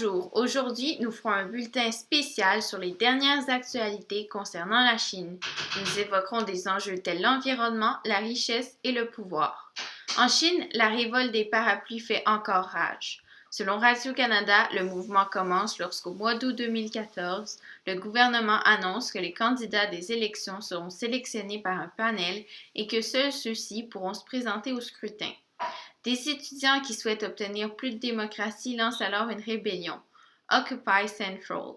Bonjour, aujourd'hui nous ferons un bulletin spécial sur les dernières actualités concernant la Chine. Nous évoquerons des enjeux tels l'environnement, la richesse et le pouvoir. En Chine, la révolte des parapluies fait encore rage. Selon Radio-Canada, le mouvement commence lorsqu'au mois d'août 2014, le gouvernement annonce que les candidats des élections seront sélectionnés par un panel et que seuls ceux-ci pourront se présenter au scrutin. Des étudiants qui souhaitent obtenir plus de démocratie lancent alors une rébellion, Occupy Central.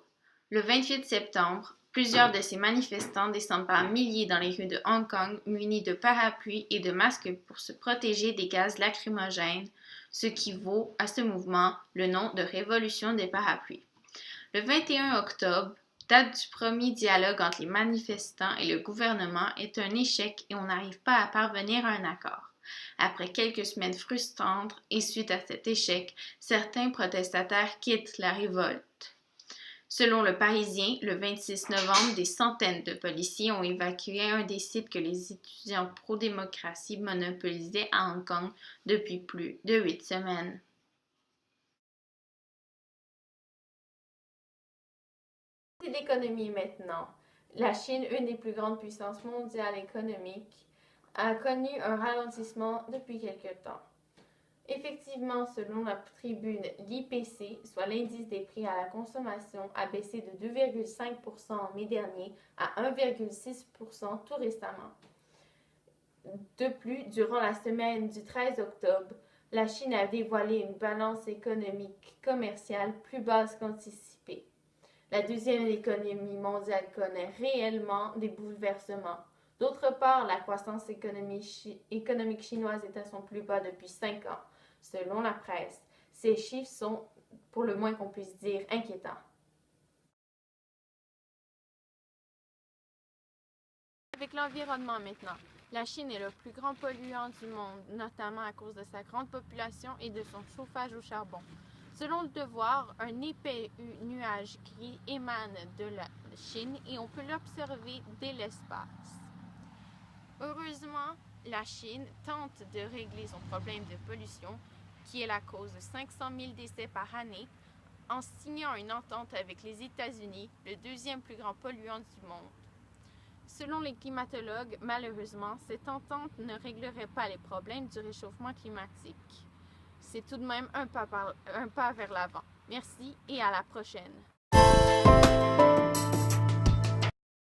Le 28 septembre, plusieurs de ces manifestants descendent par milliers dans les rues de Hong Kong munis de parapluies et de masques pour se protéger des gaz lacrymogènes, ce qui vaut à ce mouvement le nom de Révolution des parapluies. Le 21 octobre, date du premier dialogue entre les manifestants et le gouvernement, est un échec et on n'arrive pas à parvenir à un accord. Après quelques semaines frustrantes et suite à cet échec, certains protestataires quittent la révolte. Selon le Parisien, le 26 novembre, des centaines de policiers ont évacué un des sites que les étudiants pro-démocratie monopolisaient à Hong Kong depuis plus de 8 semaines. C'est l'économie maintenant. La Chine, une des plus grandes puissances mondiales économiques, a connu un ralentissement depuis quelque temps. Effectivement, selon la tribune, l'IPC, soit l'indice des prix à la consommation, a baissé de 2,5% en mai dernier à 1,6% tout récemment. De plus, durant la semaine du 13 octobre, la Chine a dévoilé une balance économique commerciale plus basse qu'anticipée. La deuxième économie mondiale connaît réellement des bouleversements. D'autre part, la croissance économique chinoise est à son plus bas depuis 5 ans, selon la presse. Ces chiffres sont, pour le moins qu'on puisse dire, inquiétants. Avec l'environnement maintenant, la Chine est le plus grand polluant du monde, notamment à cause de sa grande population et de son chauffage au charbon. Selon Le Devoir, un épais nuage gris émane de la Chine et on peut l'observer dès l'espace. Heureusement, la Chine tente de régler son problème de pollution, qui est la cause de 500 000 décès par année, en signant une entente avec les États-Unis, le deuxième plus grand polluant du monde. Selon les climatologues, malheureusement, cette entente ne réglerait pas les problèmes du réchauffement climatique. C'est tout de même un pas vers l'avant. Merci et à la prochaine.